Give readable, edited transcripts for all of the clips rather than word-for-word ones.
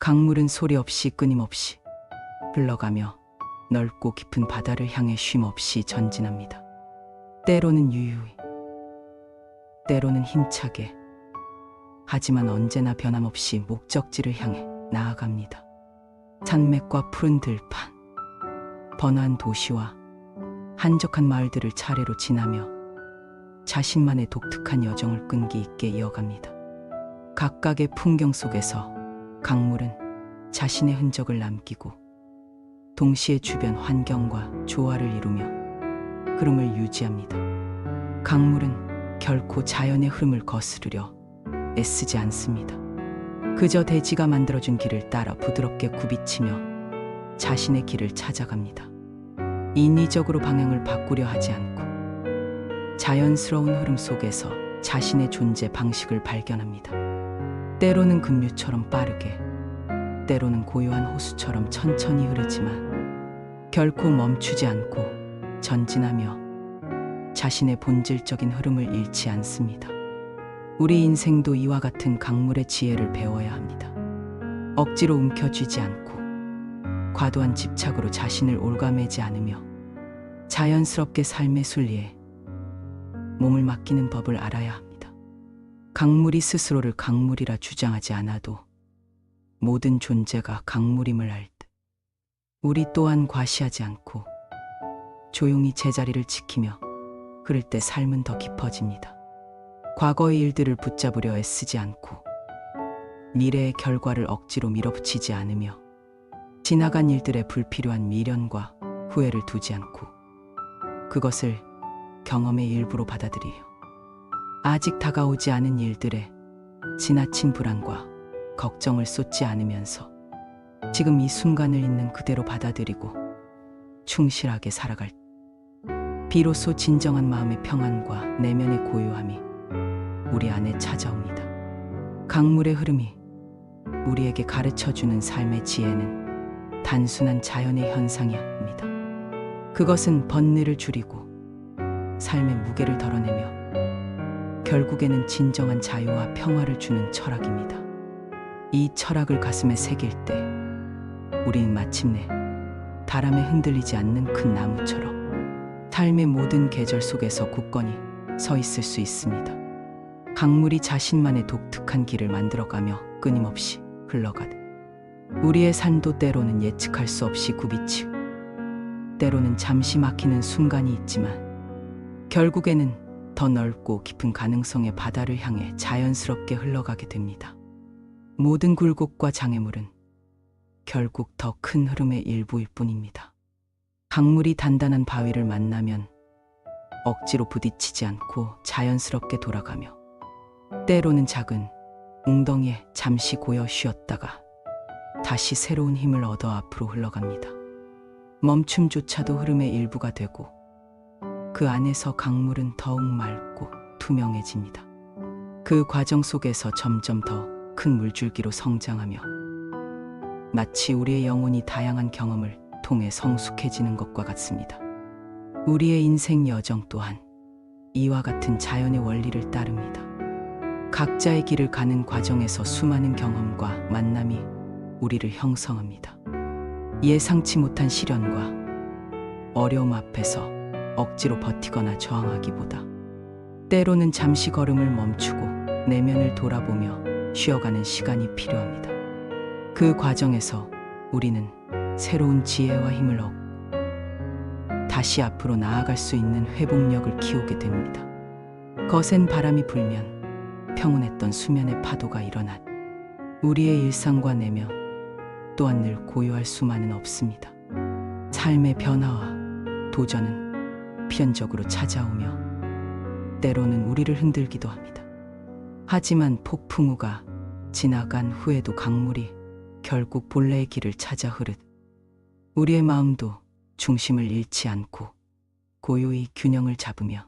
강물은 소리 없이 끊임없이 흘러가며 넓고 깊은 바다를 향해 쉼없이 전진합니다. 때로는 유유히, 때로는 힘차게, 하지만 언제나 변함없이 목적지를 향해 나아갑니다. 산맥과 푸른 들판, 번화한 도시와 한적한 마을들을 차례로 지나며 자신만의 독특한 여정을 끈기 있게 이어갑니다. 각각의 풍경 속에서 강물은 자신의 흔적을 남기고 동시에 주변 환경과 조화를 이루며 흐름을 유지합니다. 강물은 결코 자연의 흐름을 거스르려 애쓰지 않습니다. 그저 대지가 만들어준 길을 따라 부드럽게 굽이치며 자신의 길을 찾아갑니다. 인위적으로 방향을 바꾸려 하지 않고 자연스러운 흐름 속에서 자신의 존재 방식을 발견합니다. 때로는 급류처럼 빠르게, 때로는 고요한 호수처럼 천천히 흐르지만 결코 멈추지 않고 전진하며 자신의 본질적인 흐름을 잃지 않습니다. 우리 인생도 이와 같은 강물의 지혜를 배워야 합니다. 억지로 움켜쥐지 않고 과도한 집착으로 자신을 올가매지 않으며 자연스럽게 삶의 순리에 몸을 맡기는 법을 알아야 합니다. 강물이 스스로를 강물이라 주장하지 않아도 모든 존재가 강물임을 알 듯 우리 또한 과시하지 않고 조용히 제자리를 지키며 흐를 때 삶은 더 깊어집니다. 과거의 일들을 붙잡으려 애쓰지 않고 미래의 결과를 억지로 밀어붙이지 않으며 지나간 일들의 불필요한 미련과 후회를 두지 않고 그것을 경험의 일부로 받아들이려 아직 다가오지 않은 일들에 지나친 불안과 걱정을 쏟지 않으면서 지금 이 순간을 있는 그대로 받아들이고 충실하게 살아갈 때 비로소 진정한 마음의 평안과 내면의 고요함이 우리 안에 찾아옵니다. 강물의 흐름이 우리에게 가르쳐주는 삶의 지혜는 단순한 자연의 현상이 아닙니다. 그것은 번뇌를 줄이고 삶의 무게를 덜어내며 결국에는 진정한 자유와 평화를 주는 철학입니다. 이 철학을 가슴에 새길 때 우리는 마침내 바람에 흔들리지 않는 큰 나무처럼 삶의 모든 계절 속에서 굳건히 서 있을 수 있습니다. 강물이 자신만의 독특한 길을 만들어가며 끊임없이 흘러가듯 우리의 삶도 때로는 예측할 수 없이 굽이치고 때로는 잠시 막히는 순간이 있지만 결국에는 더 넓고 깊은 가능성의 바다를 향해 자연스럽게 흘러가게 됩니다. 모든 굴곡과 장애물은 결국 더 큰 흐름의 일부일 뿐입니다. 강물이 단단한 바위를 만나면 억지로 부딪히지 않고 자연스럽게 돌아가며 때로는 작은 웅덩이에 잠시 고여 쉬었다가 다시 새로운 힘을 얻어 앞으로 흘러갑니다. 멈춤조차도 흐름의 일부가 되고 그 안에서 강물은 더욱 맑고 투명해집니다. 그 과정 속에서 점점 더 큰 물줄기로 성장하며 마치 우리의 영혼이 다양한 경험을 통해 성숙해지는 것과 같습니다. 우리의 인생 여정 또한 이와 같은 자연의 원리를 따릅니다. 각자의 길을 가는 과정에서 수많은 경험과 만남이 우리를 형성합니다. 예상치 못한 시련과 어려움 앞에서 억지로 버티거나 저항하기보다 때로는 잠시 걸음을 멈추고 내면을 돌아보며 쉬어가는 시간이 필요합니다. 그 과정에서 우리는 새로운 지혜와 힘을 얻고 다시 앞으로 나아갈 수 있는 회복력을 키우게 됩니다. 거센 바람이 불면 평온했던 수면의 파도가 일어나 우리의 일상과 내면 또한 늘 고요할 수만은 없습니다. 삶의 변화와 도전은 필연적으로 찾아오며 때로는 우리를 흔들기도 합니다. 하지만 폭풍 우가 지나간 후에도 강물이 결국 본래의 길을 찾아 흐르듯 우리의 마음도 중심을 잃지 않고 고요히 균형을 잡으며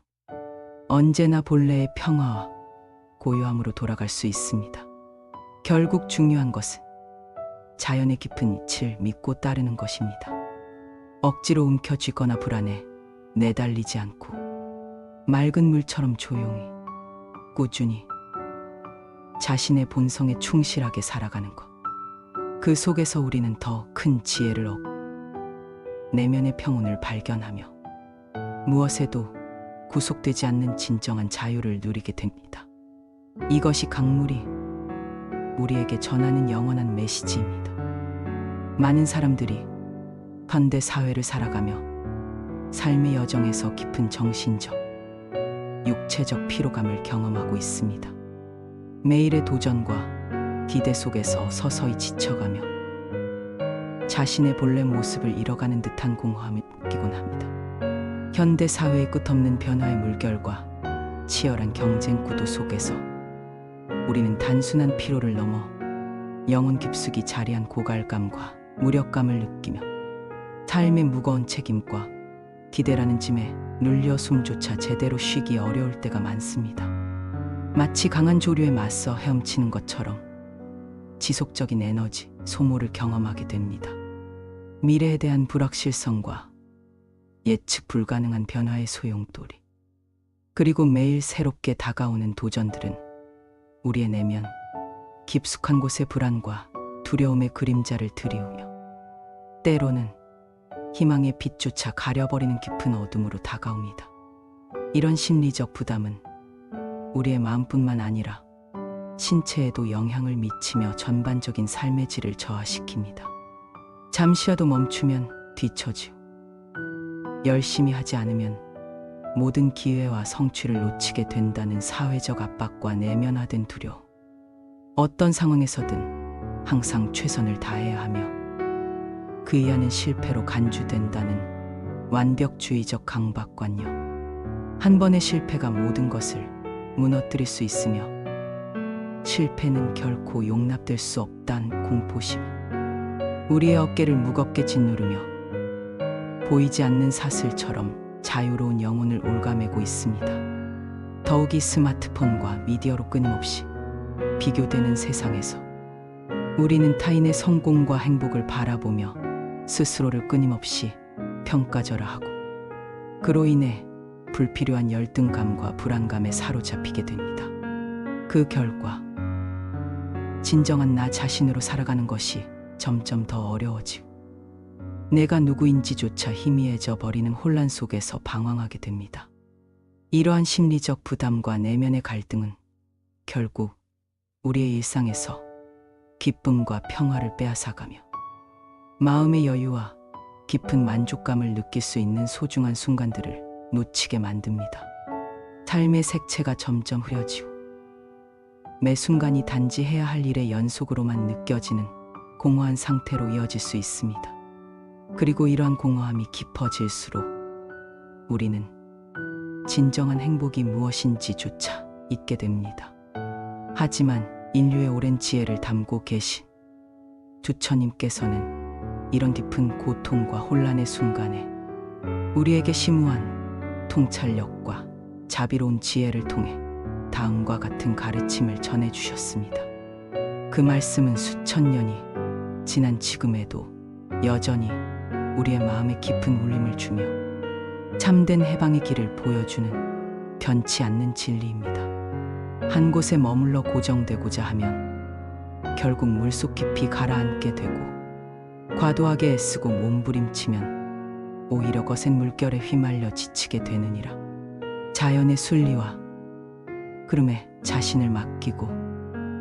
언제나 본래의 평화와 고요함으로 돌아갈 수 있습니다. 결국 중요한 것은 자연의 깊은 이치를 믿고 따르는 것입니다. 억지로 움켜쥐거나 불안에 내달리지 않고 맑은 물처럼 조용히 꾸준히 자신의 본성에 충실하게 살아가는 것. 그 속에서 우리는 더 큰 지혜를 얻고 내면의 평온을 발견하며 무엇에도 구속되지 않는 진정한 자유를 누리게 됩니다. 이것이 강물이 우리에게 전하는 영원한 메시지입니다. 많은 사람들이 현대 사회를 살아가며 삶의 여정에서 깊은 정신적, 육체적 피로감을 경험하고 있습니다. 매일의 도전과 기대 속에서 서서히 지쳐가며 자신의 본래 모습을 잃어가는 듯한 공허함을 느끼곤 합니다. 현대 사회의 끝없는 변화의 물결과 치열한 경쟁 구도 속에서 우리는 단순한 피로를 넘어 영혼 깊숙이 자리한 고갈감과 무력감을 느끼며 삶의 무거운 책임과 기대라는 짐에 눌려 숨조차 제대로 쉬기 어려울 때가 많습니다. 마치 강한 조류에 맞서 헤엄치는 것처럼 지속적인 에너지 소모를 경험하게 됩니다. 미래에 대한 불확실성과 예측 불가능한 변화의 소용돌이, 그리고 매일 새롭게 다가오는 도전들은 우리의 내면 깊숙한 곳의 불안과 두려움의 그림자를 드리우며 때로는 희망의 빛조차 가려버리는 깊은 어둠으로 다가옵니다. 이런 심리적 부담은 우리의 마음뿐만 아니라 신체에도 영향을 미치며 전반적인 삶의 질을 저하시킵니다. 잠시라도 멈추면 뒤처지고 열심히 하지 않으면 모든 기회와 성취를 놓치게 된다는 사회적 압박과 내면화된 두려움, 어떤 상황에서든 항상 최선을 다해야 하며 그 이하는 실패로 간주된다는 완벽주의적 강박관념, 한 번의 실패가 모든 것을 무너뜨릴 수 있으며 실패는 결코 용납될 수 없다는 공포심, 우리의 어깨를 무겁게 짓누르며 보이지 않는 사슬처럼 자유로운 영혼을 올가매고 있습니다. 더욱이 스마트폰과 미디어로 끊임없이 비교되는 세상에서 우리는 타인의 성공과 행복을 바라보며 스스로를 끊임없이 평가절하하고 그로 인해 불필요한 열등감과 불안감에 사로잡히게 됩니다. 그 결과 진정한 나 자신으로 살아가는 것이 점점 더 어려워지고 내가 누구인지조차 희미해져 버리는 혼란 속에서 방황하게 됩니다. 이러한 심리적 부담과 내면의 갈등은 결국 우리의 일상에서 기쁨과 평화를 빼앗아가며 마음의 여유와 깊은 만족감을 느낄 수 있는 소중한 순간들을 놓치게 만듭니다. 삶의 색채가 점점 흐려지고 매 순간이 단지 해야 할 일의 연속으로만 느껴지는 공허한 상태로 이어질 수 있습니다. 그리고 이러한 공허함이 깊어질수록 우리는 진정한 행복이 무엇인지조차 잊게 됩니다. 하지만 인류의 오랜 지혜를 담고 계신 주처님께서는 이런 깊은 고통과 혼란의 순간에 우리에게 심오한 통찰력과 자비로운 지혜를 통해 다음과 같은 가르침을 전해주셨습니다. 그 말씀은 수천 년이 지난 지금에도 여전히 우리의 마음에 깊은 울림을 주며 참된 해방의 길을 보여주는 변치 않는 진리입니다. 한 곳에 머물러 고정되고자 하면 결국 물속 깊이 가라앉게 되고 과도하게 애쓰고 몸부림치면 오히려 거센 물결에 휘말려 지치게 되느니라. 자연의 순리와 흐름에 자신을 맡기고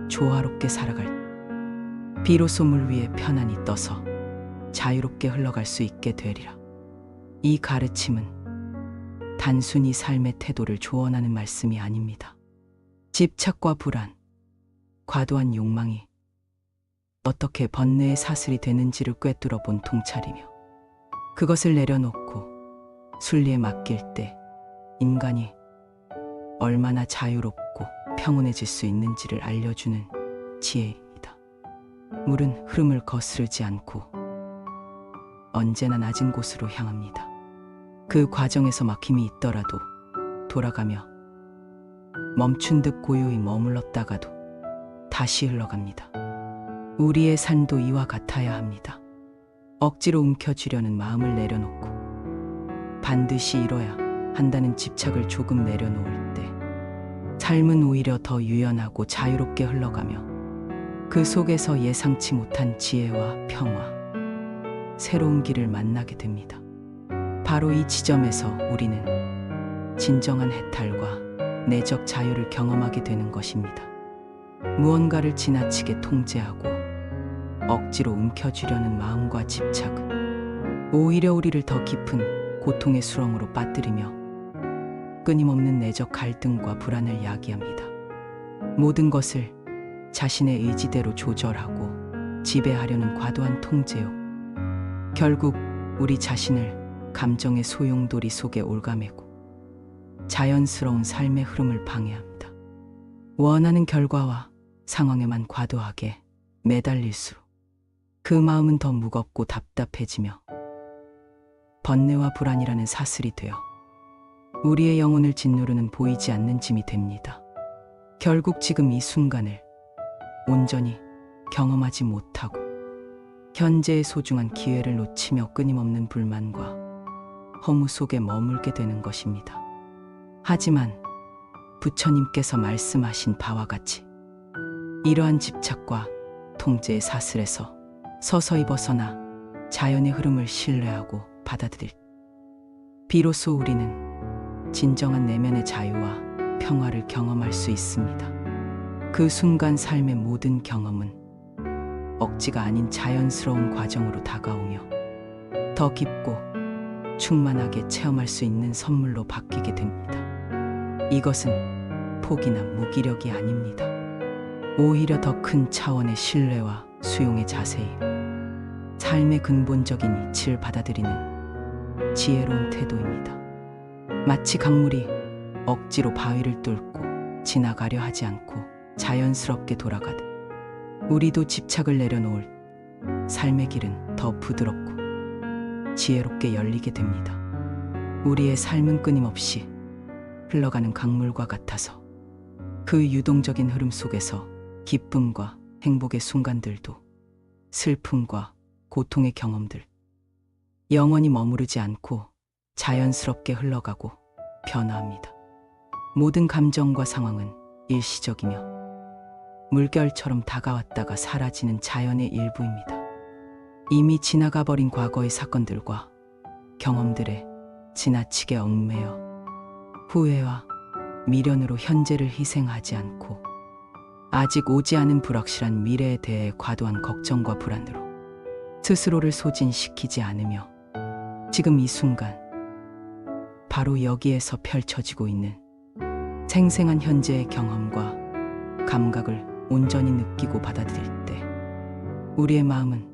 조화롭게 살아갈 때 비로소 물 위에 편안히 떠서 자유롭게 흘러갈 수 있게 되리라. 이 가르침은 단순히 삶의 태도를 조언하는 말씀이 아닙니다. 집착과 불안, 과도한 욕망이 어떻게 번뇌의 사슬이 되는지를 꿰뚫어 본 통찰이며 그것을 내려놓고 순리에 맡길 때 인간이 얼마나 자유롭고 평온해질 수 있는지를 알려주는 지혜입니다. 물은 흐름을 거스르지 않고 언제나 낮은 곳으로 향합니다. 그 과정에서 막힘이 있더라도 돌아가며 멈춘 듯 고요히 머물렀다가도 다시 흘러갑니다. 우리의 삶도 이와 같아야 합니다. 억지로 움켜쥐려는 마음을 내려놓고 반드시 이뤄야 한다는 집착을 조금 내려놓을 때 삶은 오히려 더 유연하고 자유롭게 흘러가며 그 속에서 예상치 못한 지혜와 평화, 새로운 길을 만나게 됩니다. 바로 이 지점에서 우리는 진정한 해탈과 내적 자유를 경험하게 되는 것입니다. 무언가를 지나치게 통제하고 억지로 움켜쥐려는 마음과 집착은 오히려 우리를 더 깊은 고통의 수렁으로 빠뜨리며 끊임없는 내적 갈등과 불안을 야기합니다. 모든 것을 자신의 의지대로 조절하고 지배하려는 과도한 통제욕, 결국 우리 자신을 감정의 소용돌이 속에 올가매고 자연스러운 삶의 흐름을 방해합니다. 원하는 결과와 상황에만 과도하게 매달릴수록 그 마음은 더 무겁고 답답해지며 번뇌와 불안이라는 사슬이 되어 우리의 영혼을 짓누르는 보이지 않는 짐이 됩니다. 결국 지금 이 순간을 온전히 경험하지 못하고 현재의 소중한 기회를 놓치며 끊임없는 불만과 허무 속에 머물게 되는 것입니다. 하지만 부처님께서 말씀하신 바와 같이 이러한 집착과 통제의 사슬에서 서서히 벗어나 자연의 흐름을 신뢰하고 받아들일 비로소 우리는 진정한 내면의 자유와 평화를 경험할 수 있습니다. 그 순간 삶의 모든 경험은 억지가 아닌 자연스러운 과정으로 다가오며 더 깊고 충만하게 체험할 수 있는 선물로 바뀌게 됩니다. 이것은 포기나 무기력이 아닙니다. 오히려 더 큰 차원의 신뢰와 수용의 자세이며 삶의 근본적인 이치를 받아들이는 지혜로운 태도입니다. 마치 강물이 억지로 바위를 뚫고 지나가려 하지 않고 자연스럽게 돌아가듯 우리도 집착을 내려놓을 삶의 길은 더 부드럽고 지혜롭게 열리게 됩니다. 우리의 삶은 끊임없이 흘러가는 강물과 같아서 그 유동적인 흐름 속에서 기쁨과 행복의 순간들도 슬픔과 고통의 경험들 영원히 머무르지 않고 자연스럽게 흘러가고 변화합니다. 모든 감정과 상황은 일시적이며 물결처럼 다가왔다가 사라지는 자연의 일부입니다. 이미 지나가 버린 과거의 사건들과 경험들에 지나치게 얽매여 후회와 미련으로 현재를 희생하지 않고 아직 오지 않은 불확실한 미래에 대해 과도한 걱정과 불안으로 스스로를 소진시키지 않으며 지금 이 순간 바로 여기에서 펼쳐지고 있는 생생한 현재의 경험과 감각을 온전히 느끼고 받아들일 때 우리의 마음은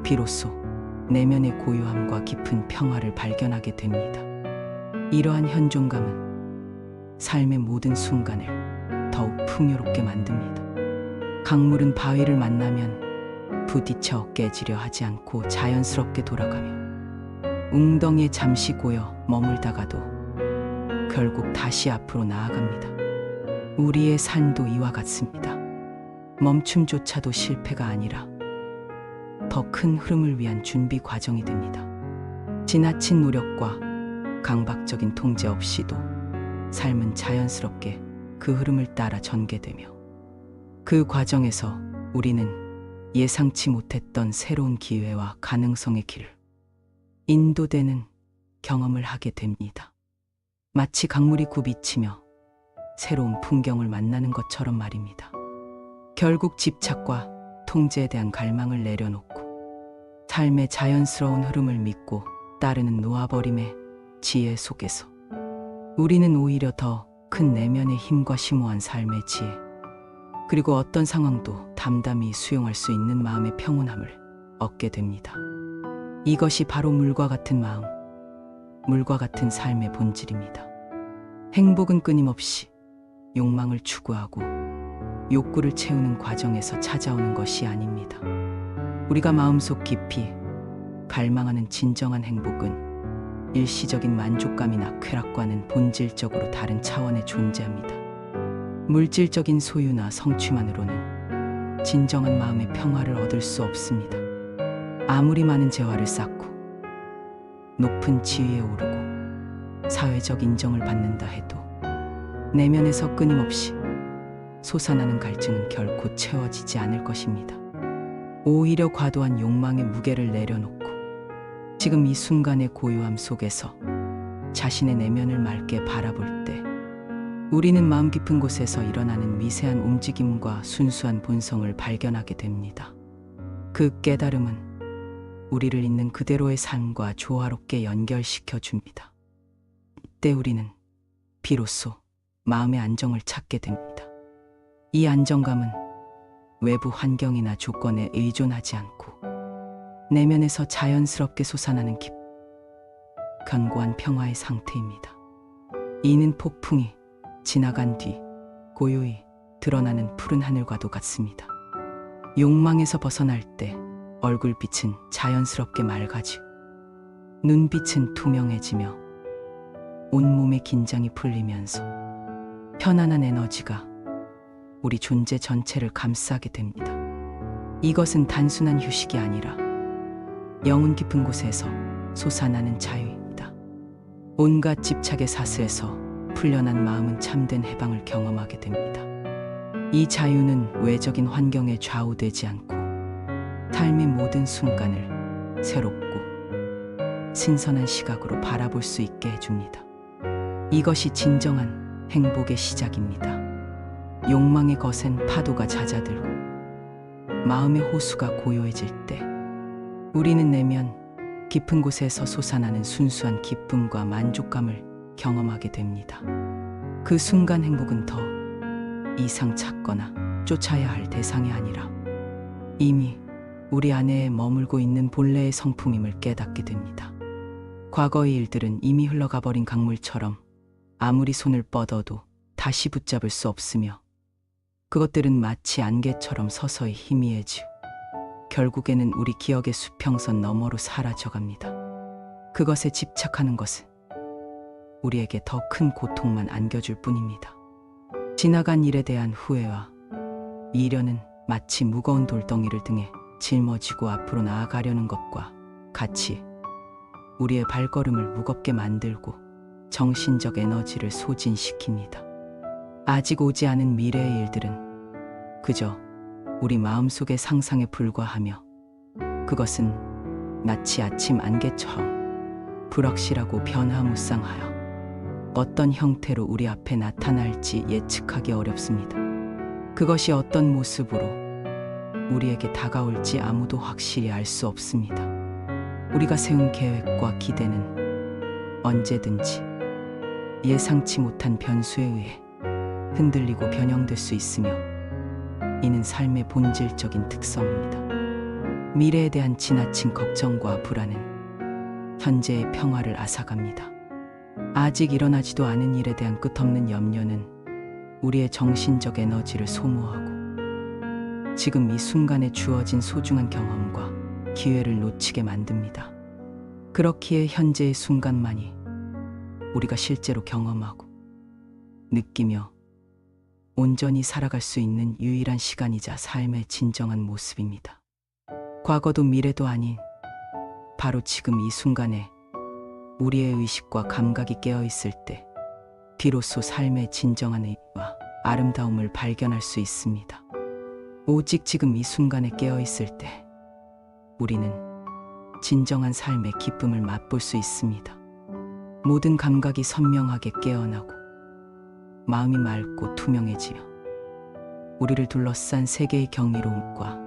비로소 내면의 고요함과 깊은 평화를 발견하게 됩니다. 이러한 현존감은 삶의 모든 순간을 더욱 풍요롭게 만듭니다. 강물은 바위를 만나면 부딪혀 깨지려 하지 않고 자연스럽게 돌아가며 웅덩이에 잠시 고여 머물다가도 결국 다시 앞으로 나아갑니다. 우리의 삶도 이와 같습니다. 멈춤조차도 실패가 아니라 더 큰 흐름을 위한 준비 과정이 됩니다. 지나친 노력과 강박적인 통제 없이도 삶은 자연스럽게 그 흐름을 따라 전개되며 그 과정에서 우리는 예상치 못했던 새로운 기회와 가능성의 길을 인도되는 경험을 하게 됩니다. 마치 강물이 굽이치며 새로운 풍경을 만나는 것처럼 말입니다. 결국 집착과 통제에 대한 갈망을 내려놓고 삶의 자연스러운 흐름을 믿고 따르는 놓아버림의 지혜 속에서 우리는 오히려 더 큰 내면의 힘과 심오한 삶의 지혜, 그리고 어떤 상황도 담담히 수용할 수 있는 마음의 평온함을 얻게 됩니다. 이것이 바로 물과 같은 마음, 물과 같은 삶의 본질입니다. 행복은 끊임없이 욕망을 추구하고 욕구를 채우는 과정에서 찾아오는 것이 아닙니다. 우리가 마음속 깊이 갈망하는 진정한 행복은 일시적인 만족감이나 쾌락과는 본질적으로 다른 차원에 존재합니다. 물질적인 소유나 성취만으로는 진정한 마음의 평화를 얻을 수 없습니다. 아무리 많은 재화를 쌓고 높은 지위에 오르고 사회적 인정을 받는다 해도 내면에서 끊임없이 솟아나는 갈증은 결코 채워지지 않을 것입니다. 오히려 과도한 욕망의 무게를 내려놓고 지금 이 순간의 고요함 속에서 자신의 내면을 맑게 바라볼 때 우리는 마음 깊은 곳에서 일어나는 미세한 움직임과 순수한 본성을 발견하게 됩니다. 그 깨달음은 우리를 있는 그대로의 삶과 조화롭게 연결시켜 줍니다. 이때 우리는 비로소 마음의 안정을 찾게 됩니다. 이 안정감은 외부 환경이나 조건에 의존하지 않고 내면에서 자연스럽게 솟아나는 견고한 평화의 상태입니다. 이는 폭풍이 지나간 뒤 고요히 드러나는 푸른 하늘과도 같습니다. 욕망에서 벗어날 때 얼굴빛은 자연스럽게 맑아지고 눈빛은 투명해지며 온몸의 긴장이 풀리면서 편안한 에너지가 우리 존재 전체를 감싸게 됩니다. 이것은 단순한 휴식이 아니라 영혼 깊은 곳에서 솟아나는 자유입니다. 온갖 집착의 사슬에서 풀려난 마음은 참된 해방을 경험하게 됩니다. 이 자유는 외적인 환경에 좌우되지 않고 삶의 모든 순간을 새롭고 신선한 시각으로 바라볼 수 있게 해줍니다. 이것이 진정한 행복의 시작입니다. 욕망의 거센 파도가 잦아들고 마음의 호수가 고요해질 때 우리는 내면 깊은 곳에서 솟아나는 순수한 기쁨과 만족감을 경험하게 됩니다. 그 순간 행복은 더 이상 찾거나 쫓아야 할 대상이 아니라 이미 우리 안에 머물고 있는 본래의 성품임을 깨닫게 됩니다. 과거의 일들은 이미 흘러가 버린 강물처럼 아무리 손을 뻗어도 다시 붙잡을 수 없으며 그것들은 마치 안개처럼 서서히 희미해지고 결국에는 우리 기억의 수평선 너머로 사라져갑니다. 그것에 집착하는 것은 우리에게 더 큰 고통만 안겨줄 뿐입니다. 지나간 일에 대한 후회와 미련은 마치 무거운 돌덩이를 등에 짊어지고 앞으로 나아가려는 것과 같이 우리의 발걸음을 무겁게 만들고 정신적 에너지를 소진시킵니다. 아직 오지 않은 미래의 일들은 그저 우리 마음속의 상상에 불과하며 그것은 마치 아침 안개처럼 불확실하고 변화무쌍하여 어떤 형태로 우리 앞에 나타날지 예측하기 어렵습니다. 그것이 어떤 모습으로 우리에게 다가올지 아무도 확실히 알 수 없습니다. 우리가 세운 계획과 기대는 언제든지 예상치 못한 변수에 의해 흔들리고 변형될 수 있으며 이는 삶의 본질적인 특성입니다. 미래에 대한 지나친 걱정과 불안은 현재의 평화를 앗아갑니다. 아직 일어나지도 않은 일에 대한 끝없는 염려는 우리의 정신적 에너지를 소모하고 지금 이 순간에 주어진 소중한 경험과 기회를 놓치게 만듭니다. 그렇기에 현재의 순간만이 우리가 실제로 경험하고 느끼며 온전히 살아갈 수 있는 유일한 시간이자 삶의 진정한 모습입니다. 과거도 미래도 아닌 바로 지금 이 순간에 우리의 의식과 감각이 깨어있을 때 비로소 삶의 진정한 의미와 아름다움을 발견할 수 있습니다. 오직 지금 이 순간에 깨어있을 때 우리는 진정한 삶의 기쁨을 맛볼 수 있습니다. 모든 감각이 선명하게 깨어나고 마음이 맑고 투명해지며 우리를 둘러싼 세계의 경이로움과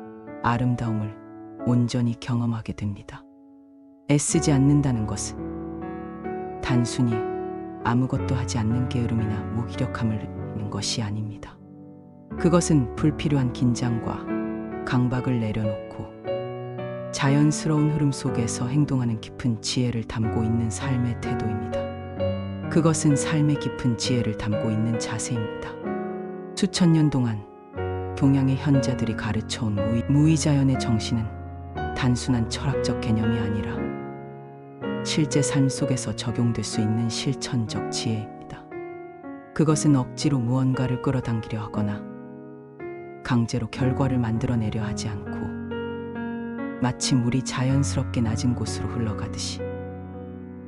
아름다움을 온전히 경험하게 됩니다. 애쓰지 않는다는 것은 단순히 아무것도 하지 않는 게으름이나 무기력함을 의미하는 것이 아닙니다. 그것은 불필요한 긴장과 강박을 내려놓고 자연스러운 흐름 속에서 행동하는 깊은 지혜를 담고 있는 삶의 태도입니다. 그것은 삶의 깊은 지혜를 담고 있는 자세입니다. 수천 년 동안 동양의 현자들이 가르쳐온 무의자연의 정신은 단순한 철학적 개념이 아니라 실제 삶 속에서 적용될 수 있는 실천적 지혜입니다. 그것은 억지로 무언가를 끌어당기려 하거나 강제로 결과를 만들어내려 하지 않고 마치 물이 자연스럽게 낮은 곳으로 흘러가듯이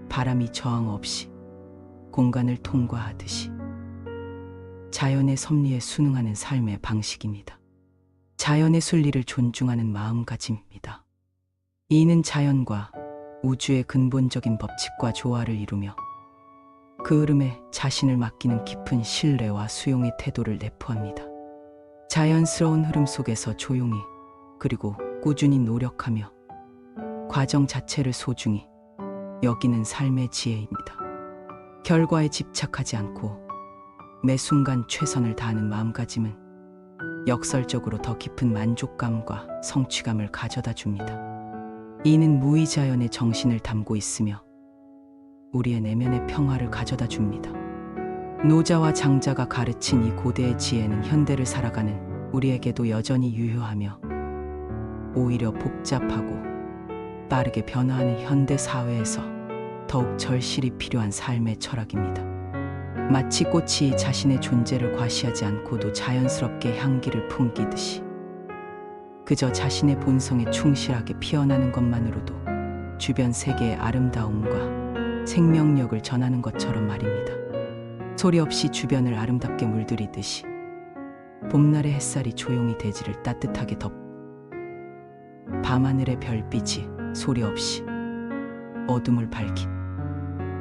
바람이 저항 없이 공간을 통과하듯이 자연의 섭리에 순응하는 삶의 방식입니다. 자연의 순리를 존중하는 마음가짐입니다. 이는 자연과 우주의 근본적인 법칙과 조화를 이루며 그 흐름에 자신을 맡기는 깊은 신뢰와 수용의 태도를 내포합니다. 자연스러운 흐름 속에서 조용히 그리고 꾸준히 노력하며 과정 자체를 소중히 여기는 삶의 지혜입니다. 결과에 집착하지 않고 매 순간 최선을 다하는 마음가짐은 역설적으로 더 깊은 만족감과 성취감을 가져다 줍니다. 이는 무의자연의 정신을 담고 있으며 우리의 내면의 평화를 가져다 줍니다. 노자와 장자가 가르친 이 고대의 지혜는 현대를 살아가는 우리에게도 여전히 유효하며 오히려 복잡하고 빠르게 변화하는 현대 사회에서 더욱 절실히 필요한 삶의 철학입니다. 마치 꽃이 자신의 존재를 과시하지 않고도 자연스럽게 향기를 풍기듯이 그저 자신의 본성에 충실하게 피어나는 것만으로도 주변 세계의 아름다움과 생명력을 전하는 것처럼 말입니다. 소리 없이 주변을 아름답게 물들이듯이 봄날의 햇살이 조용히 대지를 따뜻하게 밤하늘의 별빛이 소리 없이 어둠을 밝힌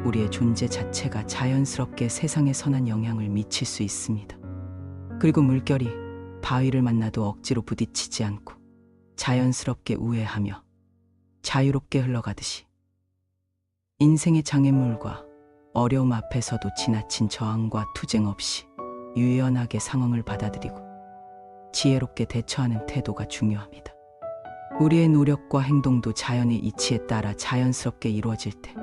우리의 존재 자체가 자연스럽게 세상에 선한 영향을 미칠 수 있습니다. 그리고 물결이 바위를 만나도 억지로 부딪히지 않고 자연스럽게 우회하며 자유롭게 흘러가듯이 인생의 장애물과 어려움 앞에서도 지나친 저항과 투쟁 없이 유연하게 상황을 받아들이고 지혜롭게 대처하는 태도가 중요합니다. 우리의 노력과 행동도 자연의 이치에 따라 자연스럽게 이루어질 때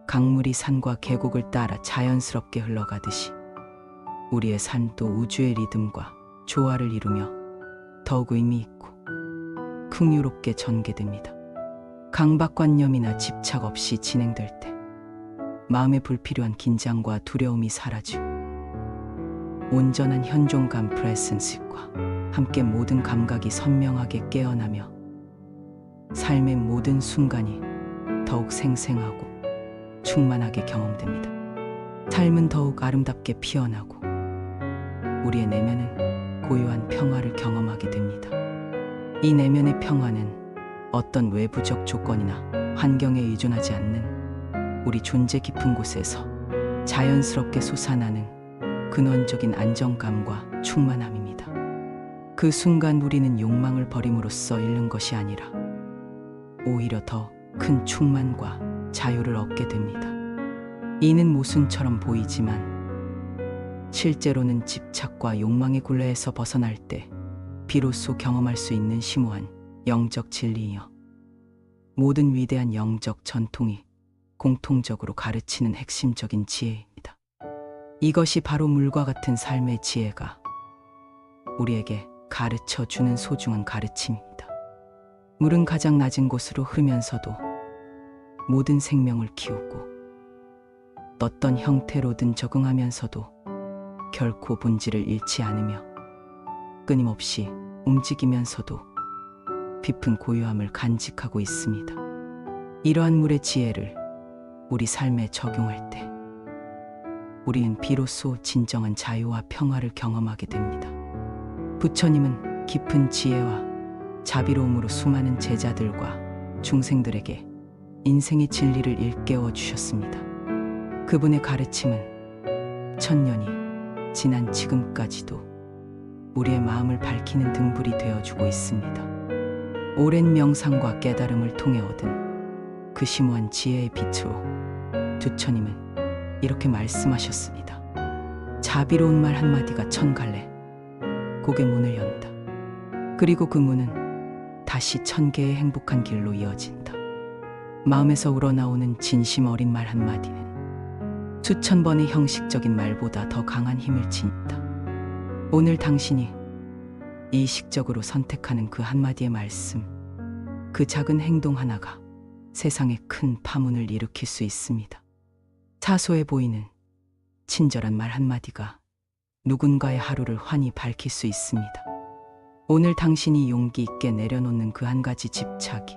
강물이 산과 계곡을 따라 자연스럽게 흘러가듯이 우리의 삶도 우주의 리듬과 조화를 이루며 더욱 의미 있고 풍요롭게 전개됩니다. 강박관념이나 집착 없이 진행될 때 마음의 불필요한 긴장과 두려움이 사라지고 온전한 현존감 프레센스과 함께 모든 감각이 선명하게 깨어나며 삶의 모든 순간이 더욱 생생하고 충만하게 경험됩니다. 삶은 더욱 아름답게 피어나고 우리의 내면은 고요한 평화를 경험하게 됩니다. 이 내면의 평화는 어떤 외부적 조건이나 환경에 의존하지 않는 우리 존재 깊은 곳에서 자연스럽게 솟아나는 근원적인 안정감과 충만함입니다. 그 순간 우리는 욕망을 버림으로써 잃는 것이 아니라 오히려 더 큰 충만과 자유를 얻게 됩니다. 이는 모순처럼 보이지만 실제로는 집착과 욕망의 굴레에서 벗어날 때 비로소 경험할 수 있는 심오한 영적 진리이며 모든 위대한 영적 전통이 공통적으로 가르치는 핵심적인 지혜입니다. 이것이 바로 물과 같은 삶의 지혜가 우리에게 가르쳐 주는 소중한 가르침입니다. 물은 가장 낮은 곳으로 흐르면서도 모든 생명을 키우고 어떤 형태로든 적응하면서도 결코 본질을 잃지 않으며 끊임없이 움직이면서도 깊은 고요함을 간직하고 있습니다. 이러한 물의 지혜를 우리 삶에 적용할 때 우리는 비로소 진정한 자유와 평화를 경험하게 됩니다. 부처님은 깊은 지혜와 자비로움으로 수많은 제자들과 중생들에게 인생의 진리를 일깨워 주셨습니다. 그분의 가르침은 천년이 지난 지금까지도 우리의 마음을 밝히는 등불이 되어주고 있습니다. 오랜 명상과 깨달음을 통해 얻은 그 심오한 지혜의 빛으로 부처님은 이렇게 말씀하셨습니다. 자비로운 말 한마디가 천갈래 곡의 문을 연다. 그리고 그 문은 다시 1000개의 행복한 길로 이어진다. 마음에서 우러나오는 진심 어린 말 한마디는 수천 번의 형식적인 말보다 더 강한 힘을 지닌다. 오늘 당신이 의식적으로 선택하는 그 한마디의 말씀, 그 작은 행동 하나가 세상에 큰 파문을 일으킬 수 있습니다. 사소해 보이는 친절한 말 한마디가 누군가의 하루를 환히 밝힐 수 있습니다. 오늘 당신이 용기 있게 내려놓는 그 한 가지 집착이,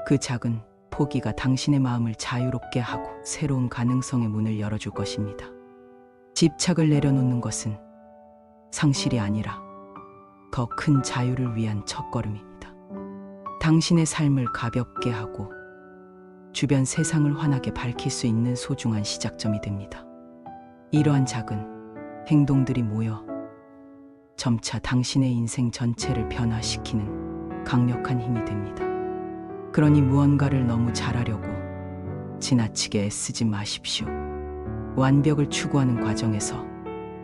그 작은 포기가 당신의 마음을 자유롭게 하고 새로운 가능성의 문을 열어줄 것입니다. 집착을 내려놓는 것은 상실이 아니라 더 큰 자유를 위한 첫걸음입니다. 당신의 삶을 가볍게 하고 주변 세상을 환하게 밝힐 수 있는 소중한 시작점이 됩니다. 이러한 작은 행동들이 모여 점차 당신의 인생 전체를 변화시키는 강력한 힘이 됩니다. 그러니 무언가를 너무 잘하려고 지나치게 애쓰지 마십시오. 완벽을 추구하는 과정에서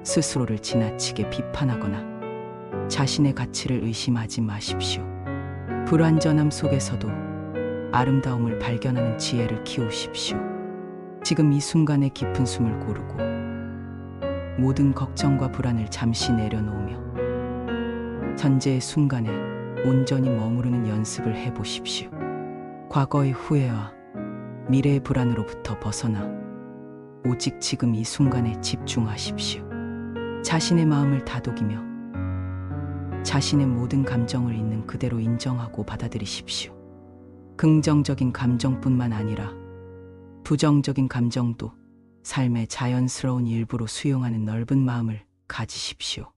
스스로를 지나치게 비판하거나 자신의 가치를 의심하지 마십시오. 불완전함 속에서도 아름다움을 발견하는 지혜를 키우십시오. 지금 이 순간에 깊은 숨을 고르고 모든 걱정과 불안을 잠시 내려놓으며 현재의 순간에 온전히 머무르는 연습을 해보십시오. 과거의 후회와 미래의 불안으로부터 벗어나 오직 지금 이 순간에 집중하십시오. 자신의 마음을 다독이며 자신의 모든 감정을 있는 그대로 인정하고 받아들이십시오. 긍정적인 감정뿐만 아니라 부정적인 감정도 삶의 자연스러운 일부로 수용하는 넓은 마음을 가지십시오.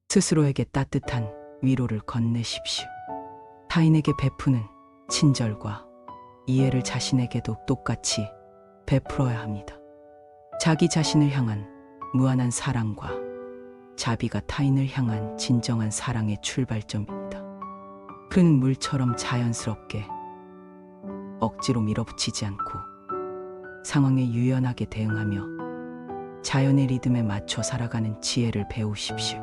스스로에게 따뜻한 위로를 건네십시오. 타인에게 베푸는 친절과 이해를 자신에게도 똑같이 베풀어야 합니다. 자기 자신을 향한 무한한 사랑과 자비가 타인을 향한 진정한 사랑의 출발점입니다. 흐르는 물처럼 자연스럽게 억지로 밀어붙이지 않고 상황에 유연하게 대응하며 자연의 리듬에 맞춰 살아가는 지혜를 배우십시오.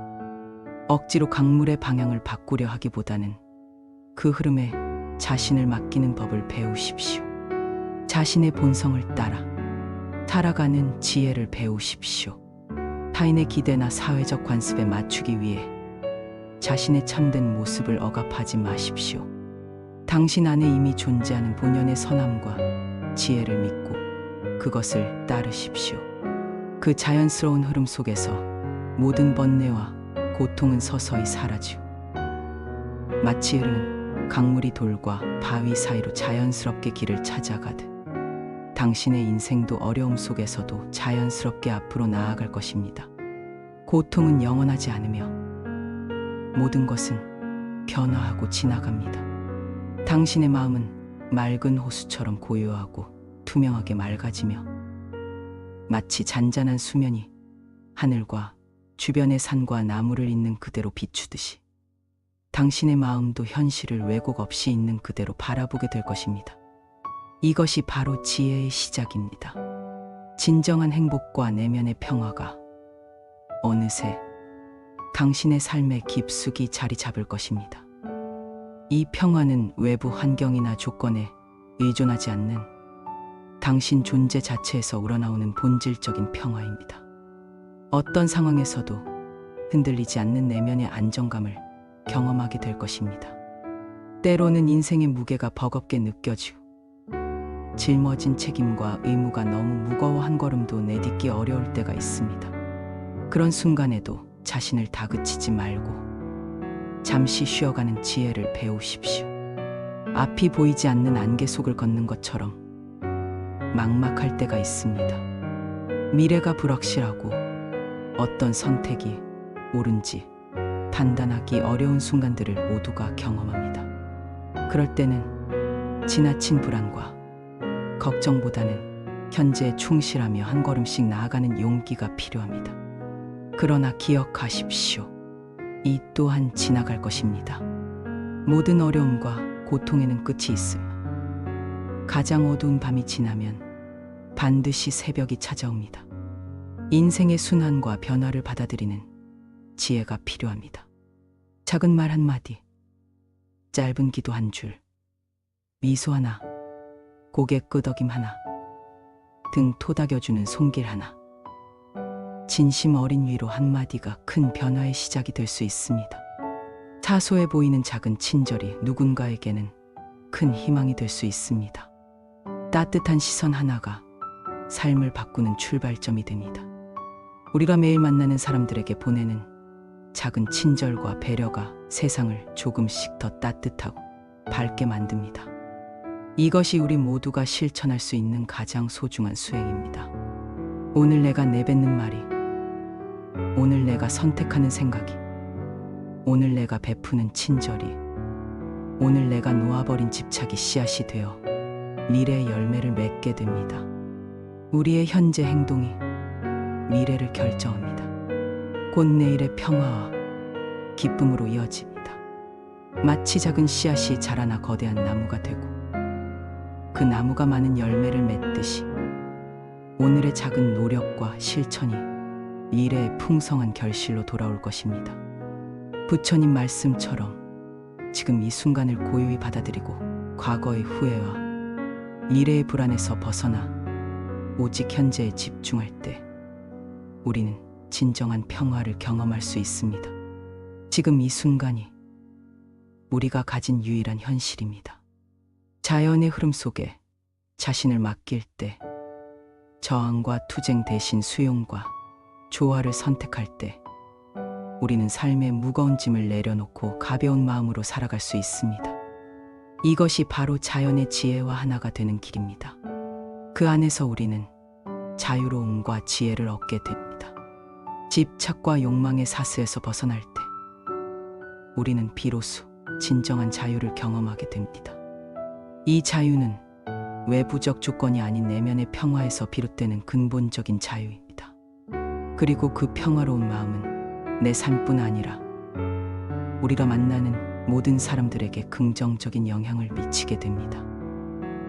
억지로 강물의 방향을 바꾸려 하기보다는 그 흐름에 자신을 맡기는 법을 배우십시오. 자신의 본성을 따라 살아가는 지혜를 배우십시오. 타인의 기대나 사회적 관습에 맞추기 위해 자신의 참된 모습을 억압하지 마십시오. 당신 안에 이미 존재하는 본연의 선함과 지혜를 믿고 그것을 따르십시오. 그 자연스러운 흐름 속에서 모든 번뇌와 고통은 서서히 사라지고 마치 흐르는 강물이 돌과 바위 사이로 자연스럽게 길을 찾아가듯 당신의 인생도 어려움 속에서도 자연스럽게 앞으로 나아갈 것입니다. 고통은 영원하지 않으며 모든 것은 변화하고 지나갑니다. 당신의 마음은 맑은 호수처럼 고요하고 투명하게 맑아지며 마치 잔잔한 수면이 하늘과 주변의 산과 나무를 있는 그대로 비추듯이 당신의 마음도 현실을 왜곡 없이 있는 그대로 바라보게 될 것입니다. 이것이 바로 지혜의 시작입니다. 진정한 행복과 내면의 평화가 어느새 당신의 삶에 깊숙이 자리 잡을 것입니다. 이 평화는 외부 환경이나 조건에 의존하지 않는 당신 존재 자체에서 우러나오는 본질적인 평화입니다. 어떤 상황에서도 흔들리지 않는 내면의 안정감을 경험하게 될 것입니다. 때로는 인생의 무게가 버겁게 느껴지고 짊어진 책임과 의무가 너무 무거워 한 걸음도 내딛기 어려울 때가 있습니다. 그런 순간에도 자신을 다그치지 말고 잠시 쉬어가는 지혜를 배우십시오. 앞이 보이지 않는 안개 속을 걷는 것처럼 막막할 때가 있습니다. 미래가 불확실하고 어떤 선택이 옳은지 판단하기 어려운 순간들을 모두가 경험합니다. 그럴 때는 지나친 불안과 걱정보다는 현재에 충실하며 한 걸음씩 나아가는 용기가 필요합니다. 그러나 기억하십시오. 이 또한 지나갈 것입니다. 모든 어려움과 고통에는 끝이 있음. 가장 어두운 밤이 지나면 반드시 새벽이 찾아옵니다. 인생의 순환과 변화를 받아들이는 지혜가 필요합니다. 작은 말 한마디, 짧은 기도 한 줄, 미소 하나, 고개 끄덕임 하나, 등 토닥여주는 손길 하나, 진심 어린 위로 한마디가 큰 변화의 시작이 될 수 있습니다. 사소해 보이는 작은 친절이 누군가에게는 큰 희망이 될 수 있습니다. 따뜻한 시선 하나가 삶을 바꾸는 출발점이 됩니다. 우리가 매일 만나는 사람들에게 보내는 작은 친절과 배려가 세상을 조금씩 더 따뜻하고 밝게 만듭니다. 이것이 우리 모두가 실천할 수 있는 가장 소중한 수행입니다. 오늘 내가 내뱉는 말이 오늘 내가 선택하는 생각이, 오늘 내가 베푸는 친절이, 오늘 내가 놓아버린 집착이 씨앗이 되어 미래의 열매를 맺게 됩니다. 우리의 현재 행동이 미래를 결정합니다. 곧 내일의 평화와 기쁨으로 이어집니다. 마치 작은 씨앗이 자라나 거대한 나무가 되고 그 나무가 많은 열매를 맺듯이 오늘의 작은 노력과 실천이 미래의 풍성한 결실로 돌아올 것입니다. 부처님 말씀처럼 지금 이 순간을 고요히 받아들이고 과거의 후회와 미래의 불안에서 벗어나 오직 현재에 집중할 때 우리는 진정한 평화를 경험할 수 있습니다. 지금 이 순간이 우리가 가진 유일한 현실입니다. 자연의 흐름 속에 자신을 맡길 때, 저항과 투쟁 대신 수용과 조화를 선택할 때 우리는 삶의 무거운 짐을 내려놓고 가벼운 마음으로 살아갈 수 있습니다. 이것이 바로 자연의 지혜와 하나가 되는 길입니다. 그 안에서 우리는 자유로움과 지혜를 얻게 됩니다. 집착과 욕망의 사슬에서 벗어날 때 우리는 비로소 진정한 자유를 경험하게 됩니다. 이 자유는 외부적 조건이 아닌 내면의 평화에서 비롯되는 근본적인 자유입니다. 그리고 그 평화로운 마음은 내 삶뿐 아니라 우리가 만나는 모든 사람들에게 긍정적인 영향을 미치게 됩니다.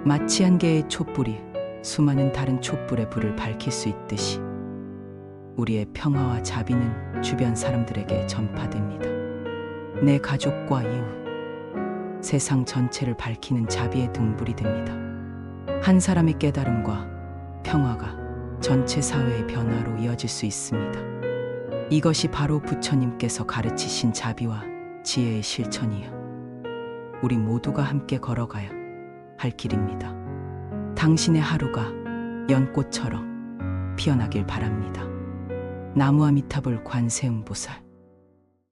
마치 한 개의 촛불이 수많은 다른 촛불의 불을 밝힐 수 있듯이 우리의 평화와 자비는 주변 사람들에게 전파됩니다. 내 가족과 이웃, 세상 전체를 밝히는 자비의 등불이 됩니다. 한 사람의 깨달음과 평화가 전체 사회의 변화로 이어질 수 있습니다. 이것이 바로 부처님께서 가르치신 자비와 지혜의 실천이요, 우리 모두가 함께 걸어가야 할 길입니다. 당신의 하루가 연꽃처럼 피어나길 바랍니다. 나무아미타불 관세음보살.